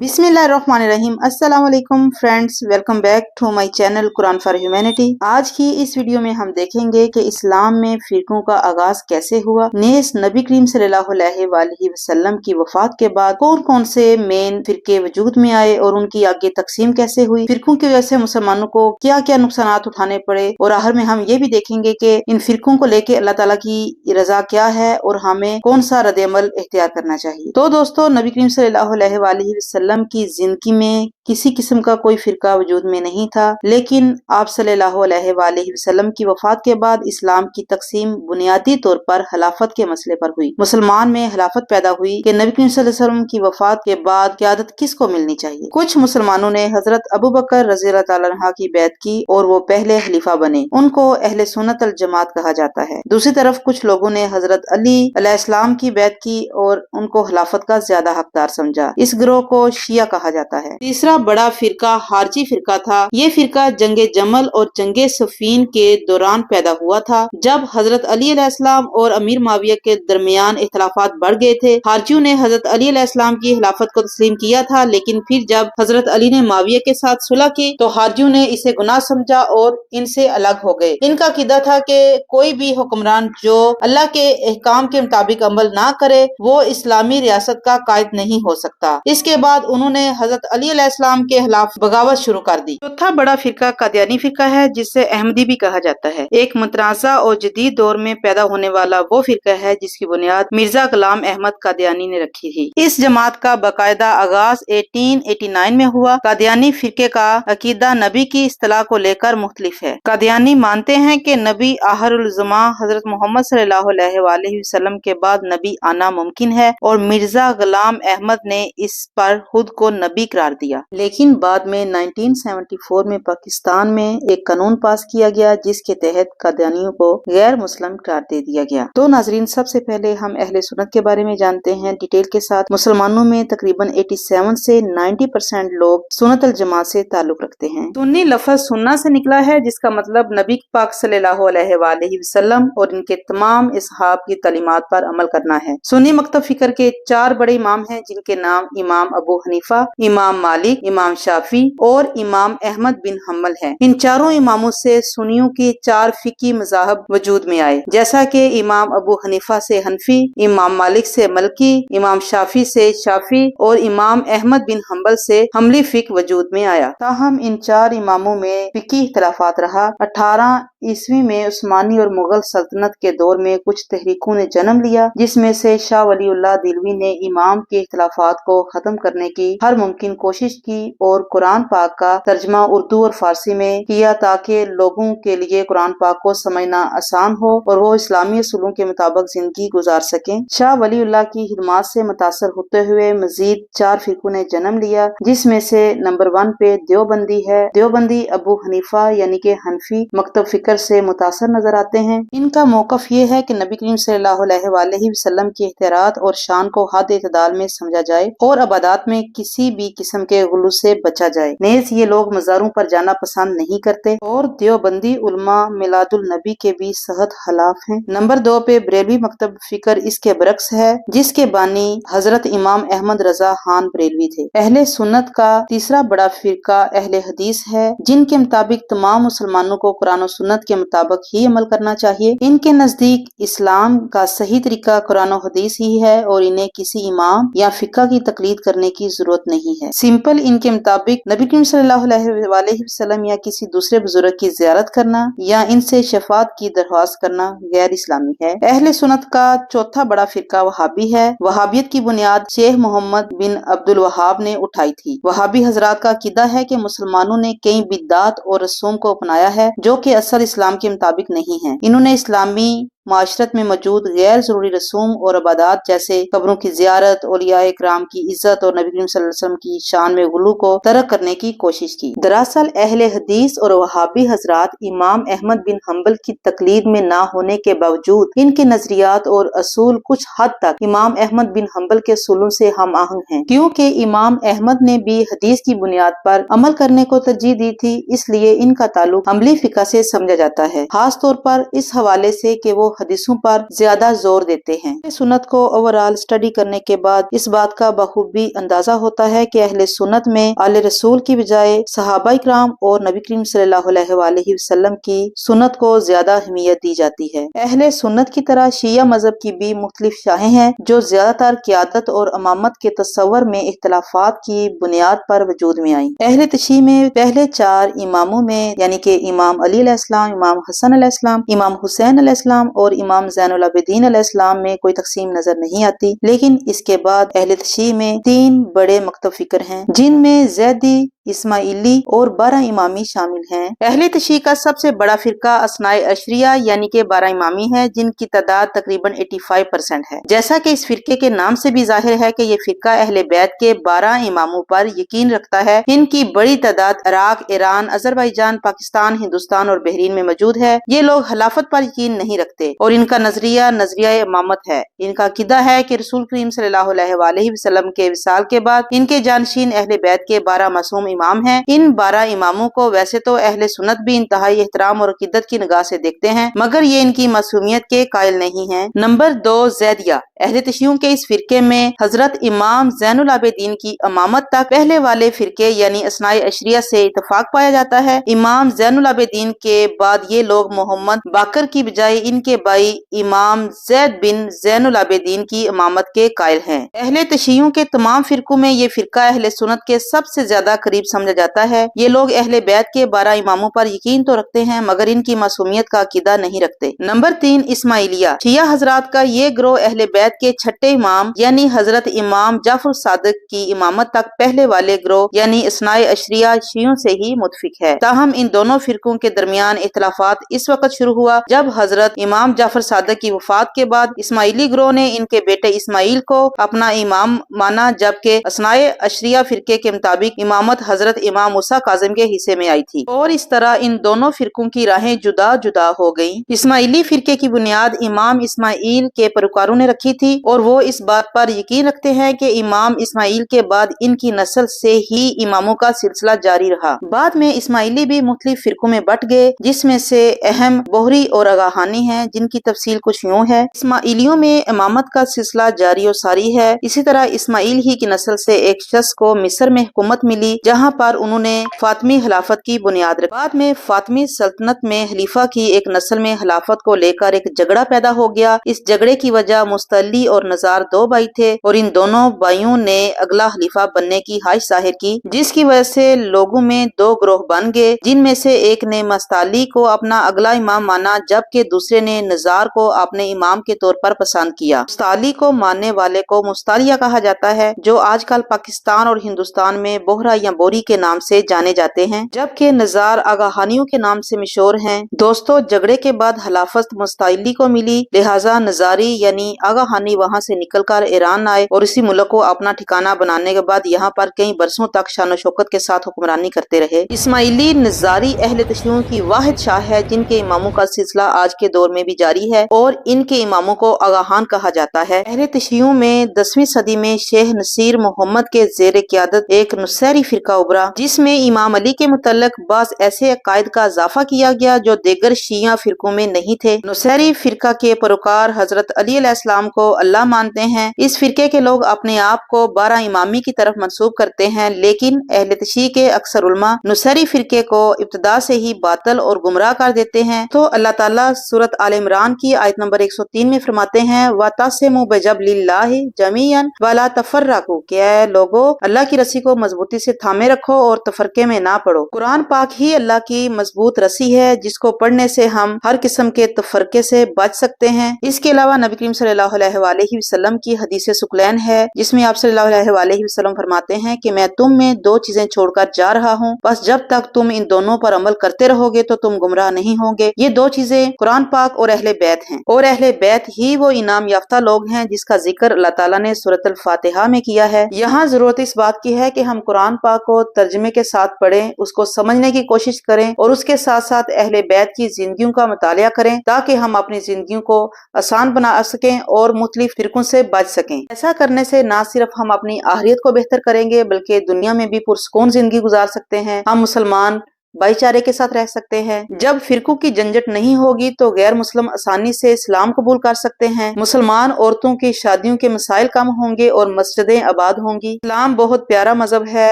बिस्मिल्लाहिर्रहमानिर्रहीम। अस्सलाम वालेकुम friends, welcome back to my channel Quran for humanity. आज की इस वीडियो में हम देखेंगे कि इस्लाम में फिरकों का आगाज कैसे हुआ। नेस नबी करीम सल्लल्लाहु अलैहि वसल्लम की वफात के बाद कौन कौन से मेन फिरके वजूद में आए और उनकी आगे तकसीम कैसे हुई। फिरकों की वजह से मुसलमानों को क्या क्या नुकसान उठाने पड़े और आखिर में हम ये भी देखेंगे कि इन फिरकों को लेके अल्लाह ताला की रजा क्या है और हमें कौन सा रद्द-ए-अमल इख्तियार करना चाहिए। तो दोस्तों, नबी करीम सल्लल्लाहु अलैहि वसल्लम की जिंदगी में किसी किस्म का कोई फिरका वजूद में नहीं था, लेकिन आप सल्लल्लाहु अलैहि वसल्लम की वफात के बाद इस्लाम की तकसीम बुनियादी तौर पर खिलाफत के मसले पर हुई। मुसलमान में खिलाफत पैदा हुई कि नबी करीम सल्लल्लाहु अलैहि वसल्लम की वफात के बाद क़यादत किसको मिलनी चाहिए। कुछ मुसलमानों ने हजरत अबू बकर रज़ियल्लाहु तआला अन्हु की बैत की और वो पहले खलीफा बने। उनको अहले सुन्नत अल जमात कहा जाता है। दूसरी तरफ कुछ लोगों ने हजरत अली अलैहिस्सलाम की बैत की और उनको खिलाफत का ज्यादा हकदार समझा। इस गिरोह को शिया कहा जाता है। तीसरा बड़ा फिरका हारजी फिरका था। ये फिरका जंगे जमल और जंगे सफीन के दौरान पैदा हुआ था, जब हजरत अली अलैहिस्सलाम और अमीर मुआविया के दरमियान इख्तिलाफात बढ़ गए थे। हारजियों ने हजरत अली अलैहिस्सलाम की खिलाफत को तस्लीम किया था, लेकिन फिर जब हजरत अली ने मुआविया के साथ सुलह की तो हारजियों ने इसे गुनाह समझा और इनसे अलग हो गए। इनका अकीदा था कि कोई भी हुक्मरान जो अल्लाह के अहकाम के मुताबिक अमल ना करे वो इस्लामी रियासत का कायद नहीं हो सकता। इसके बाद उन्होंने हजरत अली अलैहिस्सलाम के खिलाफ बगावत शुरू कर दी। चौथा बड़ा फिरका कादियानी फिरका है, जिसे अहमदी भी कहा जाता है। एक मुतनाज़ा और जदीद दौर में पैदा होने वाला वो फिरका है जिसकी बुनियाद मिर्जा गुलाम अहमद कादियानी ने रखी थी। इस जमात का बाकायदा आगाज 1889 में हुआ। कादियानी फिरके का अकीदा नबी की इस्तिलाह को लेकर मुख्तलिफ है। कादियानी मानते हैं कि नबी आखिरुल ज़मा हजरत मोहम्मद सल्लल्लाहु अलैहि वसल्लम के बाद नबी आना मुमकिन है और मिर्जा गुलाम अहमद ने इस पर खुद को नबी करार दिया। लेकिन बाद में 1974 में पाकिस्तान में एक कानून पास किया गया जिसके तहत कादियानियों को गैर मुस्लिम करार दे दिया गया। तो नाजरीन, सबसे पहले हम अहले सुन्नत के बारे में जानते हैं डिटेल के साथ। मुसलमानों में तकरीबन 87 से 90% लोग सुन्नत अल जमात से ताल्लुक रखते हैं। सुन्नी लफ्ज सुन्ना से निकला है, जिसका मतलब नबी पाक सल्लल्लाहु अलैहि वसल्लम और इनके तमाम असहाब की तालीमात पर अमल करना है। सुन्नी मकतब फिक्र के 4 बड़े इमाम हैं, जिनके नाम इमाम अबू हनीफा, इमाम मालिक, इमाम शाफी और इमाम अहमद बिन हम्बल हैं। इन चारों इमामों से सुन्नियों के 4 फिकी मज़ाहब वजूद में आए, जैसा कि इमाम अबू हनीफा से हनफी, इमाम मालिक से मलकी, इमाम शाफी से शाफी और इमाम अहमद बिन हम्बल से हम्बली फिक वजूद में आया। ताहम इन 4 इमामों में फिकी इख्तिलाफात रहा। 18 ईस्वी में उस्मानी और मुगल सल्तनत के दौर में कुछ तहरीकों ने जन्म लिया, जिसमें से शाह वलीउल्लाह दिलवी ने इमाम के इख्तिलाफात को खत्म करने की हर मुमकिन कोशिश की और कुरान पाक का तर्जमा उर्दू और फारसी में किया ताकि लोगों के लिए कुरान पाक को समझना आसान हो और वो इस्लामी असूलों के मुताबिक जिंदगी गुजार सकें। शाह वलीउल्लाह की खिदमत से मुतासर होते हुए मजीद 4 फिरकों ने जन्म लिया, जिसमें से नंबर 1 पे देवबंदी है। देवबंदी अबू हनीफा यानी कि हनफी मकतब फिक्र से मुतासर नजर आते हैं। इनका मौकफ ये है कि नबी करीम सल्लल्लाहु अलैहि वसल्लम की एहतिरात और शान को हद एतदाल में समझा जाए और अबादात में किसी भी किस्म के गुलू से बचा जाए। नेज ये लोग मज़ारों पर जाना पसंद नहीं करते और देवबंदी उलमा मिलादुल नबी के भी सख्त खिलाफ हैं। नंबर 2 पे बरेलवी मकतब फिक्र इसके बरक्स है, जिसके बानी हजरत इमाम अहमद रजा खान बरेलवी थे। अहले सुन्नत का तीसरा बड़ा फिरका अहले हदीस है, जिनके मुताबिक तमाम मुसलमानों को कुरान और सुन्नत के मुताबिक ही अमल करना चाहिए। इनके नजदीक इस्लाम का सही तरीका कुरान और हदीस ही है और इन्हें किसी इमाम या फिक्का की तकलीद करने की जरूरत नहीं है। सिंपल इनके मुताबिक नबी करीम सल्लल्लाहु अलैहि वसल्लम या किसी दूसरे बुजुर्ग की ज़ियारत करना या इनसे शफात की दरख्वास्त करना गैर इस्लामी है। अहले सुन्नत का चौथा बड़ा फिरका वहाबी है। वहाबियत की बुनियाद शेख मोहम्मद बिन अब्दुल वहाब ने उठाई थी। वहाबी हजरात का अकीदा है कि मुसलमानों ने कई बिदअत और रसूम को अपनाया है जो कि असल इस्लाम के मुताबिक नहीं है। इन्होंने इस्लामी माशरत में मौजूद गैर जरूरी रसूम और इबादत जैसे कब्रों की जियारत, औलिया इकराम की इज्जत और नबी करीम सल्लल्लाहु अलैहि वसल्लम की शान में गुलू को तर्क करने की कोशिश की। दरअसल अहले हदीस और वहाबी हजरात इमाम अहमद बिन हम्बल की तकलीद में ना होने के बावजूद इनके नजरियात और असूल कुछ हद तक इमाम अहमद बिन हम्बल के असूलों से हम आहंग हैं, क्योंकि इमाम अहमद ने भी हदीस की बुनियाद पर अमल करने को तरजीह दी थी, इसलिए इनका ताल्लुक हम्बली फिका से समझा जाता है, खास तौर पर इस हवाले से कि वो हदीसों पर ज्यादा जोर देते हैं। सुन्नत को ओवरऑल स्टडी करने के बाद इस बात का बखूबी अंदाजा होता है कि अहले सुन्नत में आले रसूल की बजाय सहाबा इकराम और नबी करीम सल्लल्लाहु अलैहि वसल्लम की सुन्नत को ज्यादा अहमियत दी जाती है। अहले सुन्नत की तरह शिया मजहब की भी मुख्तलिफ शाखें हैं जो ज्यादातर क़ियादत और अमामत के तस्वर में इख्तलाफात की बुनियाद पर वजूद में आई। अहले तशीह में पहले 4 इमामों में यानी कि इमाम अली अलैहिस्सलाम, इमाम हसन अलैहिस्सलाम, इमाम हुसैन अलैहिस्सलाम और इमाम ज़ैनुल आबिदीन अलैहिस्सलाम में कोई तकसीम नजर नहीं आती। लेकिन इसके बाद अहले तशीह में 3 बड़े मकतब फिक्र हैं जिनमें ज़ैदी, इस्माइली और 12 इमामी शामिल हैं। अहले तशीह का सबसे बड़ा फिरका असनाए अशरिया यानी कि 12 इमामी है जिनकी तादाद तकरीबन 85% है। जैसा कि इस फिरके के नाम से भी जाहिर है कि ये फिरका अहले बैत के 12 इमामों पर यकीन रखता है। इनकी बड़ी तादाद Iraq, Iran, Azerbaijan, Pakistan, Hindustan और बहरीन में मौजूद है। ये लोग खिलाफत पर यकीन नहीं रखते और इनका नजरिया इमामत है। इनका अकीदा है कि रसूल करीम सल्लल्लाहु अलैहि वसल्लम के विसाल के बाद इनके जानशीन अहले बैत के 12 मासूम इमाम हैं। इन 12 इमामों को वैसे तो अहले सुन्नत भी इंतहाई एहतराम और अकीदत की निगाह से देखते हैं, मगर ये इनकी मासूमियत के कायल नहीं हैं। नंबर 2, ज़ैदिया। अहले तशीह के इस फिरके में हजरत इमाम ज़ैनुल आबिदीन की इमामत तक पहले वाले फिरके यानी असनाए अशरिया से इत्तफाक पाया जाता है। इमाम ज़ैनुल आबिदीन के बाद ये लोग मोहम्मद बाकर की बजाय इनके भाई इमाम ज़ैद बिन ज़ैनुल आबिदीन की इमामत के कायल हैं। अहले तशीह के तमाम फिरकों में ये फिरका अहले सुन्नत के सबसे ज्यादा करीब समझा जाता है। ये लोग अहले बैत के 12 इमामों पर यकीन तो रखते हैं मगर इनकी मासूमियत का अकीदा नहीं रखते। नंबर 3, इस्माइलिया। शिया हजरात का ये ग्रोह अहले बैत के छठे इमाम यानी हजरत इमाम जाफर सादिक की इमामत तक पहले वाले ग्रोह यानी असनाए अशरिया शियों से ही मुतफिक है। ताहम इन दोनों फिरकों के दरमियान इख्तलाफात इस वक्त शुरू हुआ जब हजरत इमाम जाफर सादिक की वफात के बाद इस्माइली ग्रोह ने इनके बेटे इस्माइल को अपना इमाम माना, जबकि असनाए अशरिया फिरके के मुताबिक इमामत हजरत इमाम मूसा काजिम के हिस्से में आई थी और इस तरह इन दोनों फिरकों की राहें जुदा जुदा हो गईं। इस्माइली फिरके की बुनियाद इमाम इस्माइल के पैरोकारों ने रखी थी और वो इस बात पर यकीन रखते हैं कि इमाम इस्माइल के बाद इनकी नस्ल से ही इमामों का सिलसिला जारी रहा। बाद में इस्माइली भी मुख्तलिफ फिरकों में बट गए जिसमें से अहम बोहरी और आगाहानी है, जिनकी तफसील कुछ यूँ है। इस्माइलियों में इमामत का सिलसिला जारी और सारी है। इसी तरह इस्माइल ही की नस्ल से एक शख्स को मिस्र में हुकूमत मिली जहाँ पर उन्होंने फातमी खिलाफत की बुनियाद रखी। बाद में फातमी सल्तनत में खलीफा की एक नस्ल में खिलाफत को लेकर एक झगड़ा पैदा हो गया। इस झगड़े की वजह मुस्तली और नजार 2 भाई थे और इन दोनों भाइयों ने अगला खलीफा बनने की ख्वाहिश जाहिर की, जिसकी वजह से लोगों में 2 ग्रोह बन गए, जिनमें से एक ने मुस्तली को अपना अगला इमाम माना जबकि दूसरे ने नजार को अपने इमाम के तौर पर पसंद किया। मुस्तली को मानने वाले को मुस्तालिया कहा जाता है जो आजकल पाकिस्तान और हिंदुस्तान में बोहरा या बोरी के नाम से जाने जाते हैं, जबकि नजार आगाहानियों के नाम से मशहूर हैं। दोस्तों, झगड़े के बाद खिलाफत मुस्तली को मिली, लिहाजा नजारी यानी आगाहानी वहाँ से निकलकर ईरान आए और इसी मुल्क को अपना ठिकाना बनाने के बाद यहाँ पर कई बरसों तक शान शौकत के साथ हुक्मरानी करते रहे। इस्माइली नजारी अहले तशय्युं की वाहिद शाह है जिनके इमामों का सिलसिला आज के दौर में भी जारी है और इनके इमामों को आगाहान कहा जाता है। अहले तशय्युं में 10वीं सदी में शेख नसीर मोहम्मद के जेर क़यादत एक नुसैरी फिरका उभरा जिसमें इमाम अली के मुतल्लिक बाज़ ऐसे अकायद का इजाफा किया गया जो दीगर शिया फिरकों में नहीं थे। नुसैरी फिरका के पैरोकार हजरत अली अलैहिस्सलाम को अल्लाह मानते हैं। इस फिरके के लोग अपने आप को 12 इमामी की तरफ मंसूब करते हैं, लेकिन अहले तशय्युं के अक्सर उलमा नुसैरी फिरके को इब्तिदा से ही बातिल और गुमराह कर देते हैं। तो अल्लाह ताला सूरत आल इमरान की आयत नंबर 103 में फरमाते हैं, वतसिमु बिजबलिल्लाहि जमीअन वला तफर्रकू, क्या लोगो अल्लाह की रस्सी को मजबूती से थामे रखो और तफरके में ना पड़ो। कुरान पाक ही अल्लाह की मजबूत रस्सी है जिसको पढ़ने से हम हर किस्म के तफरके से बच सकते हैं। इसके अलावा नबी करीम सल्लल्लाहु अलैहि वसल्लम की हदीस सुकलैन है जिसमें आप सल्लल्लाहु अलैहि वसल्लम फरमाते हैं कि मैं तुम में 2 चीजें छोड़कर जा रहा हूँ, बस जब तक तुम इन दोनों पर अमल करते रहोगे तो तुम गुमराह नहीं होंगे। ये 2 चीजें कुरान पाक और अहले बैत हैं और अहले बैत ही वो इनाम याफ्ता लोग हैं जिसका जिक्र अल्लाह ताला ने सूरत अल फातिहा में किया है। यहाँ जरूरत इस बात की है कि हम कुरान पाक को तर्जुमे के साथ पढ़ें, उसको समझने की कोशिश करें और उसके साथ साथ अहले बैत की जिंदगियों का मुतालिया करें ताकि हम अपनी जिंदगियों को आसान बना सकें और मुख्तलिफ फिरकों से बच सकें। ऐसा करने से न सिर्फ हम अपनी आखिरत को बेहतर करेंगे बल्कि दुनिया में भी पुरसुकून जिंदगी गुजार सकते हैं। हम मुसलमान भाई चारे के साथ रह सकते हैं। जब फिरकों की झंझट नहीं होगी तो गैर मुस्लिम आसानी से इस्लाम कबूल कर सकते हैं। मुसलमान औरतों की शादियों के मसाइल कम होंगे और मस्जिदें आबाद होंगी। इस्लाम बहुत प्यारा मजहब है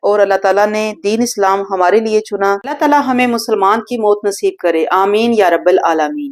और अल्लाह ताला ने दीन इस्लाम हमारे लिए चुना। अल्लाह ताला हमें मुसलमान की मौत नसीब करे। आमीन या रब्बल आलमीन।